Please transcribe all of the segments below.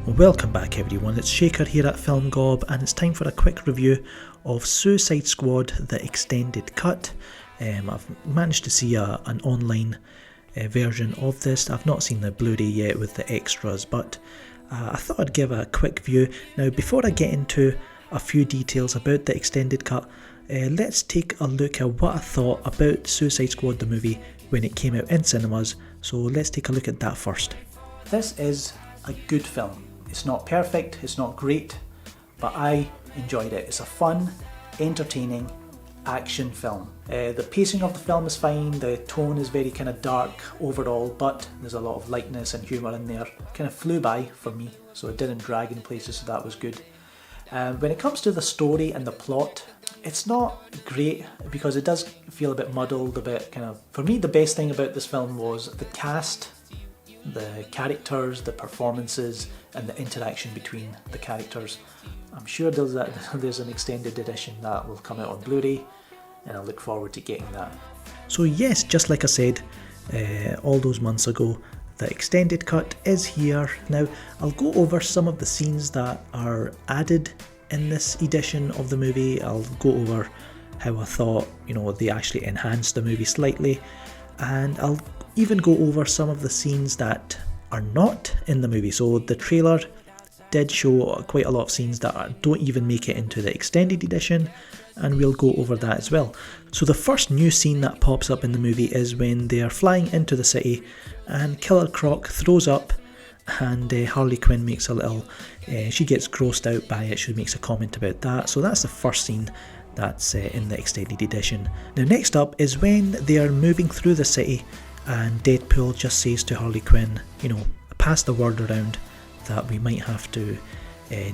Welcome back everyone, it's Shaker here at Film Gob, and it's time for a quick review of Suicide Squad the extended cut. I've managed to see an online version of this. I've not seen the Blu-ray yet with the extras, but I thought I'd give a quick view. Now before I get into a few details about the extended cut, let's take a look at what I thought about Suicide Squad the movie when it came out in cinemas. So let's take a look at that first. This is a good film. It's not perfect, it's not great, but I enjoyed it. It's a fun, entertaining action film. The pacing of the film is fine, the tone is very kind of dark overall, but there's a lot of lightness and humour in there. It kind of flew by for me, so it didn't drag in places, so that was good. When it comes to the story and the plot, it's not great because it does feel a bit muddled, a bit kind of... For me, the best thing about this film was the cast, the characters, the performances, and the interaction between the characters. I'm sure there's an extended edition that will come out on Blu-ray, and I look forward to getting that. So yes, just like I said all those months ago, the extended cut is here. Now I'll go over some of the scenes that are added in this edition of the movie. I'll go over how I thought, they actually enhanced the movie slightly, and I'll even go over some of the scenes that are not in the movie. So the trailer did show quite a lot of scenes that don't even make it into the extended edition, and we'll go over that as well. So the first new scene that pops up in the movie is when they are flying into the city and Killer Croc throws up, and Harley Quinn makes a little, she gets grossed out by it, she makes a comment about that. So that's the first scene that's in the extended edition. Now next up is when they are moving through the city and Deadpool just says to Harley Quinn, pass the word around that we might have to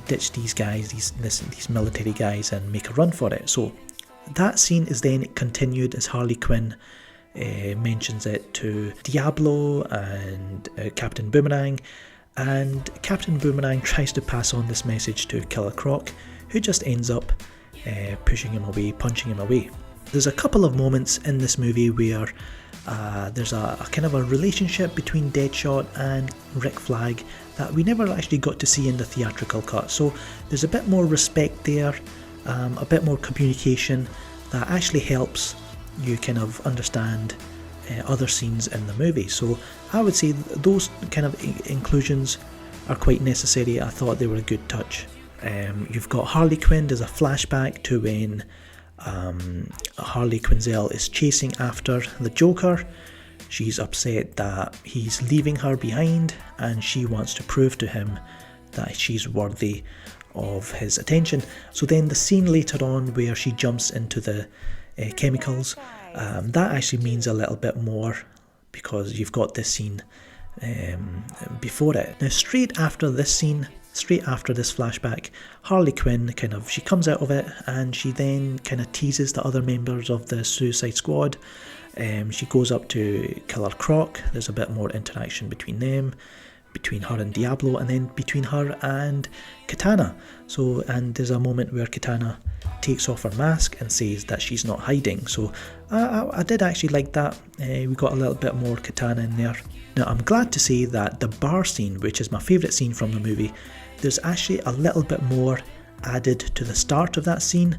ditch these guys, these military guys, and make a run for it. So that scene is then continued as Harley Quinn mentions it to Diablo and Captain Boomerang, and Captain Boomerang tries to pass on this message to Killer Croc, who just ends up pushing him away, punching him away. There's a couple of moments in this movie where there's a kind of a relationship between Deadshot and Rick Flag that we never actually got to see in the theatrical cut. So there's a bit more respect there, a bit more communication that actually helps you kind of understand other scenes in the movie. So I would say those kind of inclusions are quite necessary. I thought they were a good touch. You've got Harley Quinn, there's a flashback to when Harley Quinzel is chasing after the Joker. She's upset that he's leaving her behind, and she wants to prove to him that she's worthy of his attention. So then the scene later on where she jumps into the chemicals, that actually means a little bit more because you've got this scene before it. Now straight after this scene, straight after this flashback, Harley Quinn she comes out of it, and she then kind of teases the other members of the Suicide Squad. She goes up to Killer Croc, there's a bit more interaction between them, between her and Diablo, and then between her and Katana. So, and there's a moment where Katana takes off her mask and says that she's not hiding. So I did actually like that. We got a little bit more Katana in there. Now I'm glad to say that the bar scene, which is my favourite scene from the movie, there's actually a little bit more added to the start of that scene.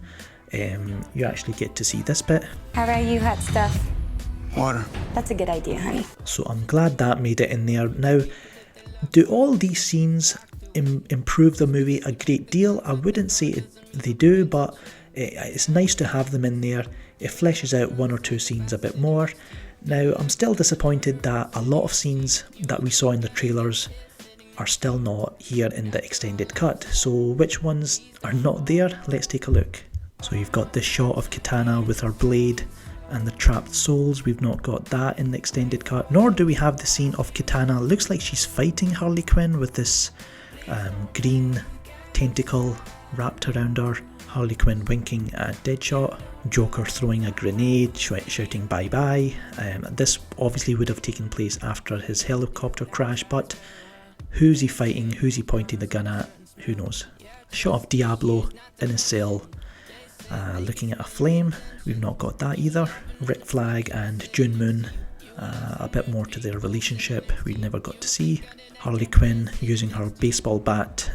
You actually get to see this bit. How about you, hot stuff? Water. That's a good idea, honey. So I'm glad that made it in there. Now, do all these scenes improve the movie a great deal? I wouldn't say they do, but it's nice to have them in there. It fleshes out one or two scenes a bit more. Now, I'm still disappointed that a lot of scenes that we saw in the trailers are still not here in the extended cut. So which ones are not there? Let's take a look. So you've got this shot of Katana with her blade and the trapped souls. We've not got that in the extended cut, nor do we have the scene of Katana. Looks like she's fighting Harley Quinn with this green tentacle wrapped around her. Harley Quinn winking at Deadshot. Joker throwing a grenade, shouting bye bye. This obviously would have taken place after his helicopter crash, but who's he fighting? Who's he pointing the gun at? Who knows? Shot of Diablo in his cell, looking at a flame. We've not got that either. Rick Flag and June Moon a bit more to their relationship we never got to see. Harley Quinn using her baseball bat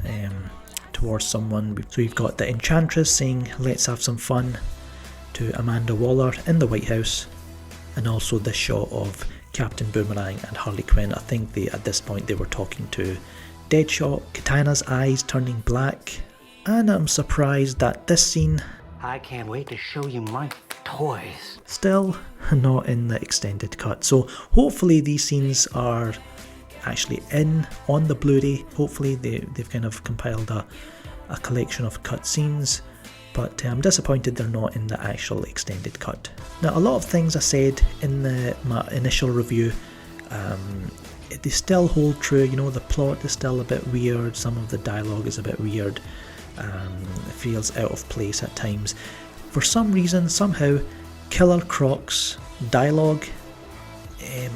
towards someone. So we've got the Enchantress saying let's have some fun to Amanda Waller in the White House, and also this shot of Captain Boomerang and Harley Quinn. I think at this point they were talking to Deadshot. Katana's eyes turning black, and I'm surprised that this scene, I can't wait to show you my toys, still not in the extended cut. So hopefully these scenes are actually on the Blu-ray. Hopefully they've kind of compiled a collection of cut scenes, but I'm disappointed they're not in the actual extended cut. Now, a lot of things I said in my initial review, they still hold true. You know, the plot is still a bit weird, some of the dialogue is a bit weird, it feels out of place at times. For some reason, somehow, Killer Croc's dialogue,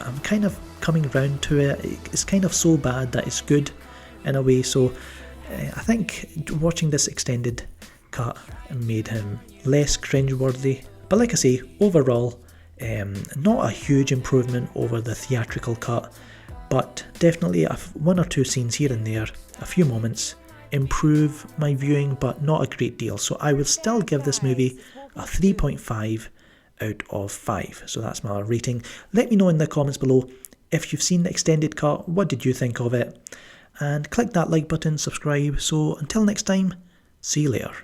I'm kind of coming around to it. It's kind of so bad that it's good in a way. So I think watching this extended cut made him less cringeworthy. But like I say, overall, not a huge improvement over the theatrical cut, but definitely one or two scenes here and there, a few moments, improve my viewing, but not a great deal. So I will still give this movie a 3.5 out of 5. So that's my rating. Let me know in the comments below if you've seen the extended cut, what did you think of it? And click that like button, subscribe. So until next time, see you later.